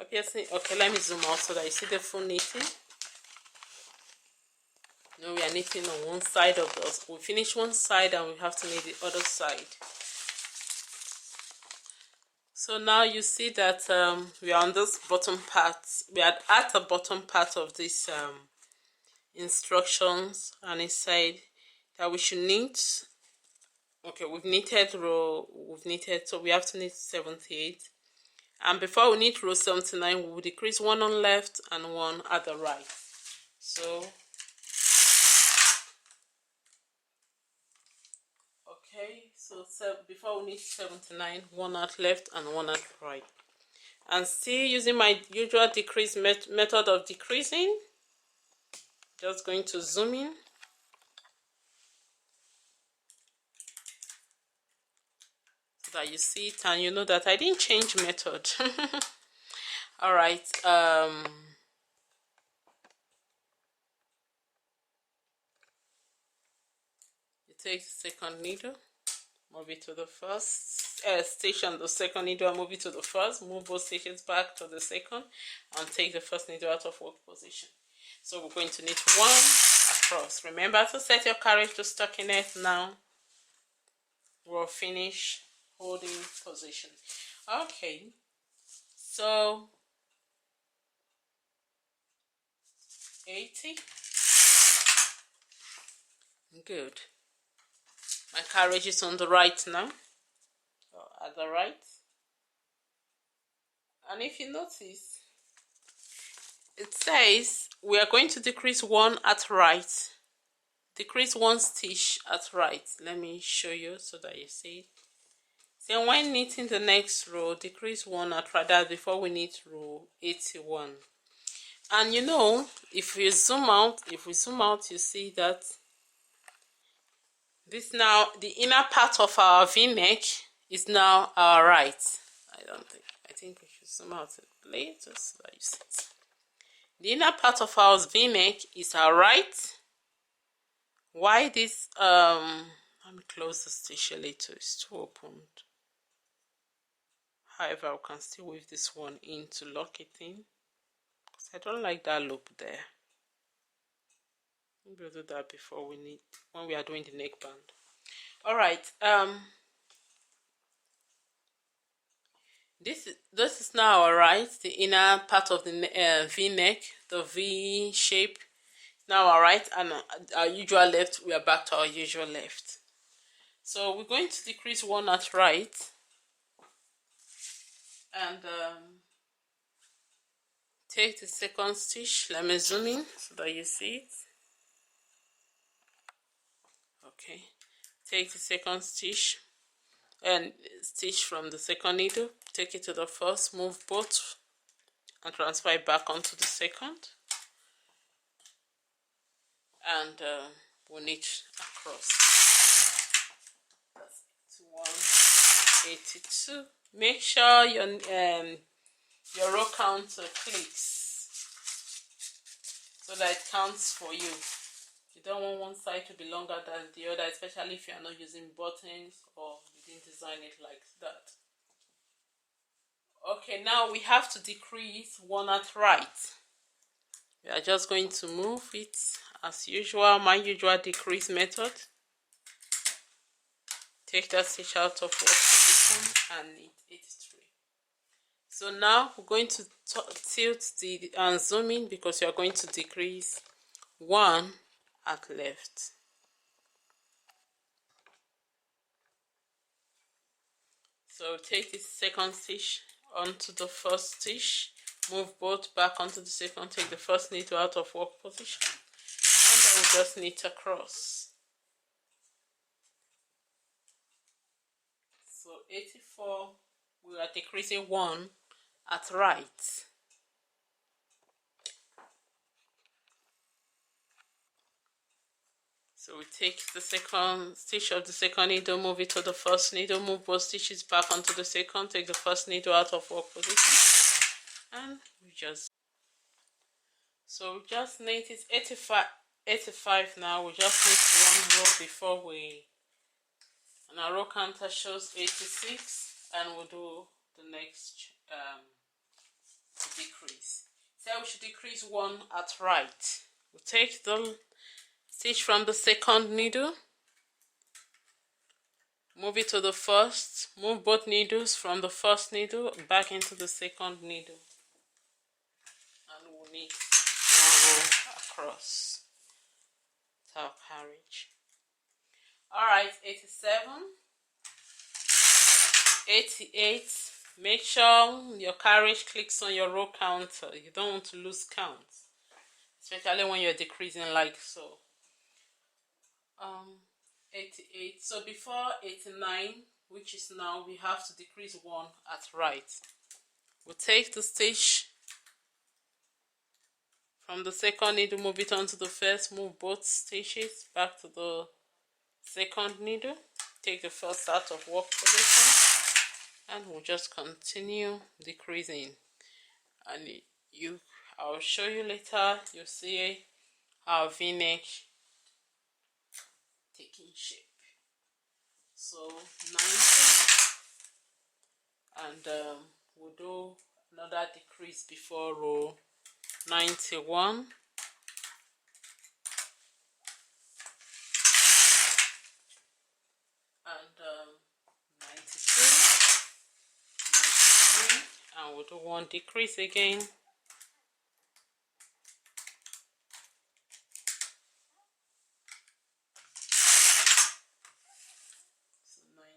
Obviously, okay, let me zoom out so that you see the full knitting. Now we are knitting on one side of those. We finish one side and we have to knit the other side. So now you see that we are on this bottom part. We are at the bottom part of this instructions, and it said that we should knit. Okay, we've knitted row, so we have to knit 78. And before we knit row 79, we will decrease one on left and one at the right. So, okay, so before we knit 79, one at left and one at right. And still using my usual decrease method of decreasing, just going to zoom in. So that you see it and you know that I didn't change method. All right. You take the second needle, move it to the first stitch on the second needle, and move it to the first. Move both stitches back to the second, and take the first needle out of work position. So we're going to knit one across. Remember to set your carriage to stockinette now. We'll finish holding position. Okay, so 80. Good. My carriage is on the right now, or at the right. And if you notice, it says we are going to decrease one at right. Decrease one stitch at right. Let me show you so that you see it. So when knitting the next row, decrease one at right. That's before we knit row 81. And you know, if we zoom out, you see that this now, the inner part of our V-neck is now our right. I think we should zoom out a little so that you see it. The inner part of our V-neck is our right. Why this let me close the stitch a little, it's too opened. However, we can still weave this one in to lock it in, because I don't like that loop there. Maybe we'll do that before when we are doing the neckband. All right, this is now all right. The inner part of the V-neck, the V shape, now all right, and our usual left, we are back to our usual left. So we're going to decrease one at right, and take the second stitch. Let me zoom in so that you see it. Okay, take the second stitch and stitch from the second needle, take it to the first, move both and transfer it back onto the second, and we'll knit across. That's 182. Make sure your row counter clicks so that it counts for you. You don't want one side to be longer than the other, especially if you are not using buttons or you didn't design it like that. Okay, now we have to decrease one at right. We are just going to move it as usual, my usual decrease method. Take that stitch out of work position and knit 83. So now we're going to tilt and zoom in, because you are going to decrease one at left. So take the second stitch onto the first stitch, move both back onto the second, take the first needle out of work position, and then we just knit across. So 84, we are decreasing one at right. So we take the second stitch of the second needle, move it to the first needle, move both stitches back onto the second, take the first needle out of work position, and we just, so we just knit it 85 now. We just knit one row before and our row counter shows 86, and we'll do the next decrease. So we should decrease one at right. We'll take the stitch from the second needle, Move it to the first. Move both needles from the first needle back into the second needle, and we'll knit one row across top carriage. Alright, 87, 88. Make sure your carriage clicks on your row counter. You don't want to lose count, especially when you're decreasing like so. 88. So before 89, which is now, we have to decrease one at right. We'll take the stitch from the second needle, move it onto the first, move both stitches back to the second needle, take the first out of work position, and we'll just continue decreasing. And I'll show you later. You'll see our v-neck taking shape. So 90, and we'll do another decrease before row 91, and 92, 93, and we'll do one decrease again. So 94.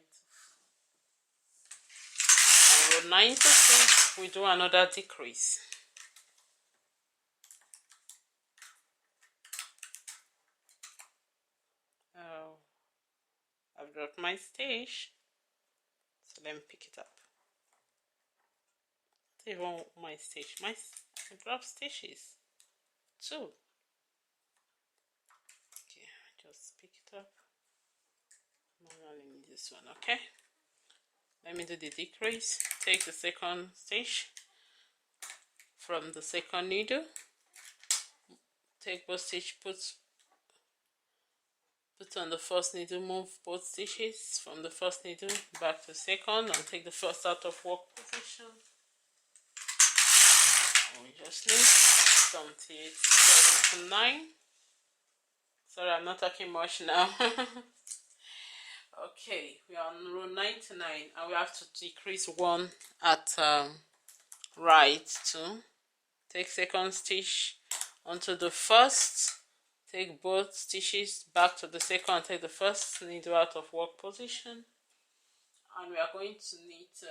And row 96, we do another decrease. I've dropped my stitch, so let me pick it up. I don't even want my stitch. I dropped stitches too. Okay, just pick it up. I only need this one. Okay, let me do the decrease. Take the second stitch from the second needle, take both stitch, put on the first needle, move both stitches from the first needle back to second, and take the first out of work position. And we just knit 78, 79. Sorry, I'm not talking much now. Okay, we are on row 99, and we have to decrease one at right too. Take second stitch onto the first, take both stitches back to the second, take the first needle out of work position, and we are going to knit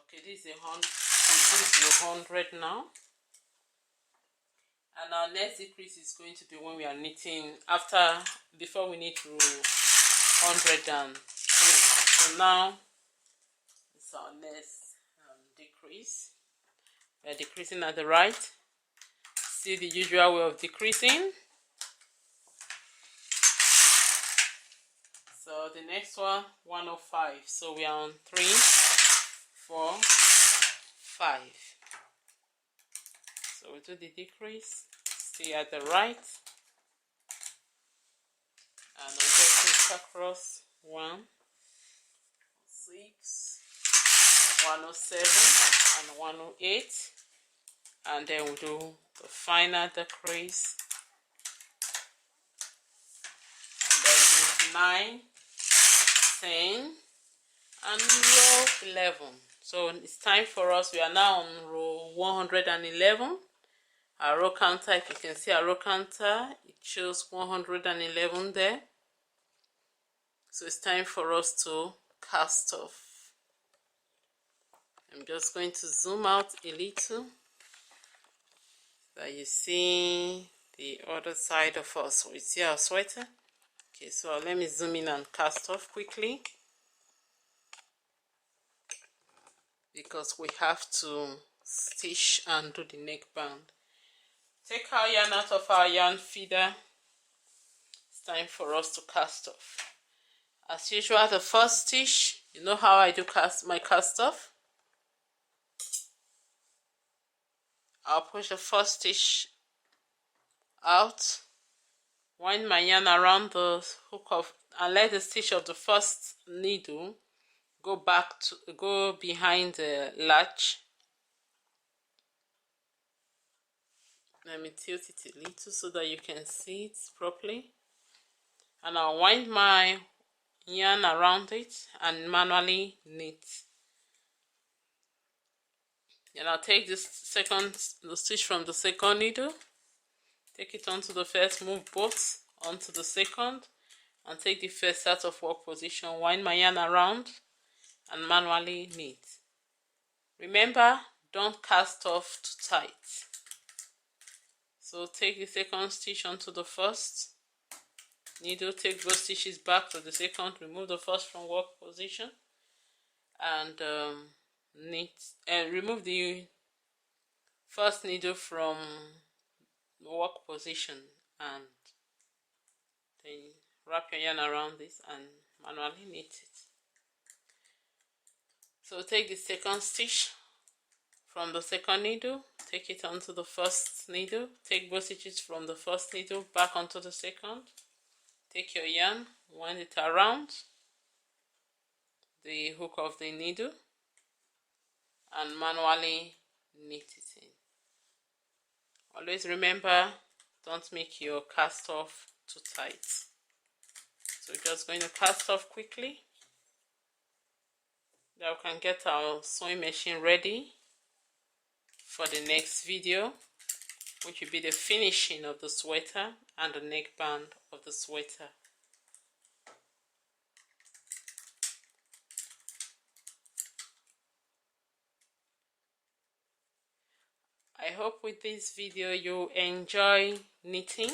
okay, this is 100 now, and our next decrease is going to be when we are knitting before we knit row 103. So now it's our next decrease. We are decreasing at the right. See the usual way of decreasing. So the next one, 105. So we are on 3, 4, 5. So we do the decrease. Stay at the right, and we just knit across 1, 6, 107, and 108, and then we do the final decrease, and then 9, 10, and row 11. So it's time for us. We are now on row 111. Our row counter, if you can see our row counter, it shows 111 there. So it's time for us to cast off. I'm just going to zoom out a little so that you see the other side of us. So we see our sweater. Okay, so let me zoom in and cast off quickly, because we have to stitch and do the neckband. Take our yarn out of our yarn feeder. It's time for us to cast off. As usual, the first stitch, you know how I do my cast off. I'll push the first stitch out, wind my yarn around the hook and let the stitch of the first needle go behind the latch. Let me tilt it a little so that you can see it properly. And I'll wind my yarn around it and manually knit. Then I'll take the stitch from the second needle, take it onto the first, move both onto the second, and take the first out of work position, wind my yarn around and manually knit. Remember, don't cast off too tight. So take the second stitch onto the first needle, take both stitches back to the second, remove the first from work position, and knit and remove the first needle from work position, and then wrap your yarn around this and manually knit it. So take the second stitch from the second needle, take it onto the first needle, take both stitches from the first needle back onto the second, take your yarn, wind it around the hook of the needle and manually knit it in. Always remember, don't make your cast off too tight. So we're just going to cast off quickly. Now we can get our sewing machine ready for the next video, which will be the finishing of the sweater and the neckband of the sweater. I hope with this video you enjoy knitting,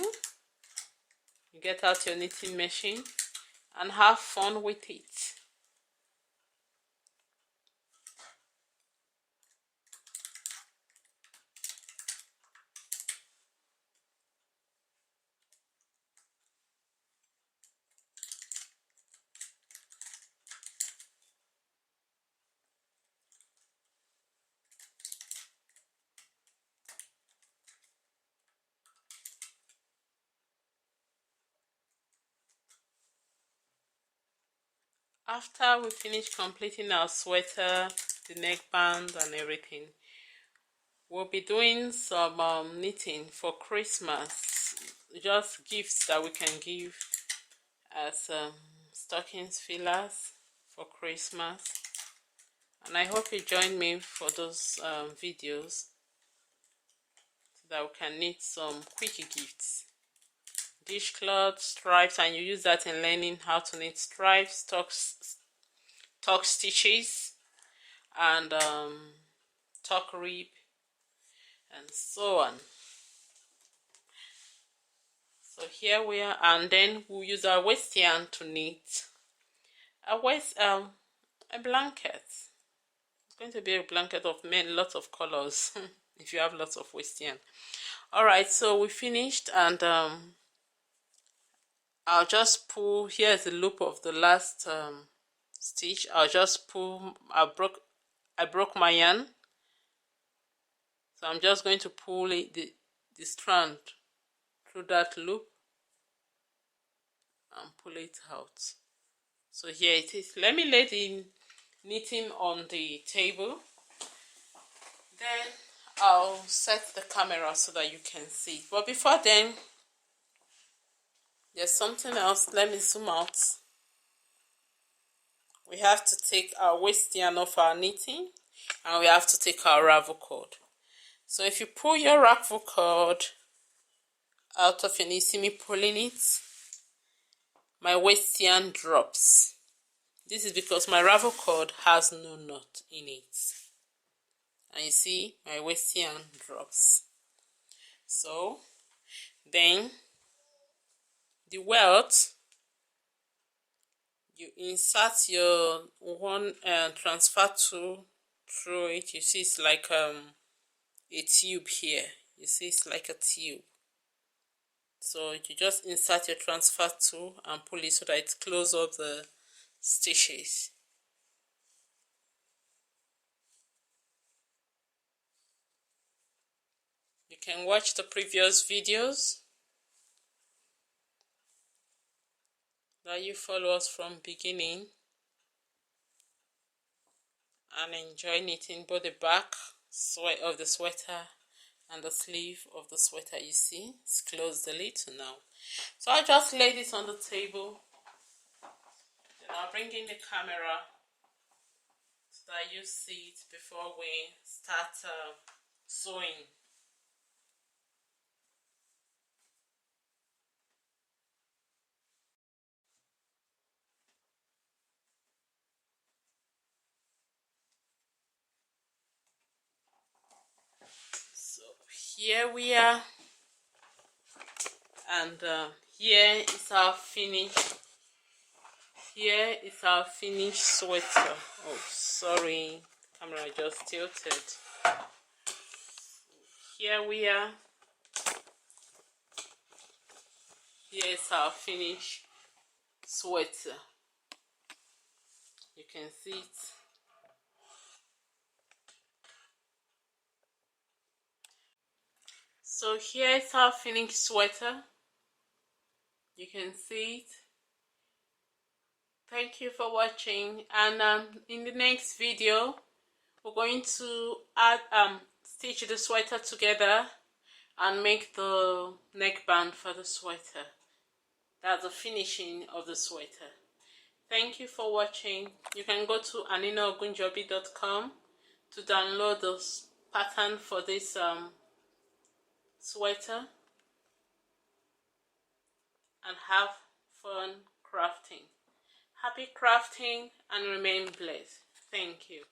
you get out your knitting machine and have fun with it. After we finish completing our sweater, the neckband and everything, we'll be doing some knitting for Christmas, just gifts that we can give as stockings fillers for Christmas. And I hope you join me for those videos so that we can knit some quick gifts. Dishcloth, stripes, and you use that in learning how to knit stripes, tuck stitches, and tuck rib, and so on. So here we are, and then we'll use our waist yarn to knit a blanket. It's going to be a blanket of lots of colors if you have lots of waist yarn. Alright, so we finished, and I'll just pull. Here's the loop of the last stitch. I'll just pull. I broke my yarn, so I'm just going to pull it, the strand through that loop and pull it out. So here it is. Let me lay the knitting on the table, then I'll set the camera so that you can see. But before then, there's something else. Let me zoom out. We have to take our waist yarn off our knitting, and we have to take our ravel cord. So if you pull your ravel cord out of your knit, see me pulling it, my waist yarn drops. This is because my ravel cord has no knot in it, and you see my waist yarn drops. So then the welt, you insert your one transfer tool through it. You see it's like a tube here. You see it's like a tube. So you just insert your transfer tool and pull it so that it closes up the stitches. You can watch the previous videos that you follow us from beginning and enjoy knitting both the back of the sweater and the sleeve of the sweater. You see, it's closed a little now. So I just lay this on the table. Then I'll bring in the camera so that you see it before we start sewing. So here we are, and here is our finished. Here is our finished sweater. Oh, sorry, camera just tilted. Here we are. Here is our finished sweater. You can see it. So here is our finished sweater. You can see it. Thank you for watching, and in the next video we're going to add stitch the sweater together and make the neckband for the sweater. That's the finishing of the sweater. Thank you for watching. You can go to anino.com to download the pattern for this sweater and have fun crafting. Happy crafting and remain blessed. Thank you.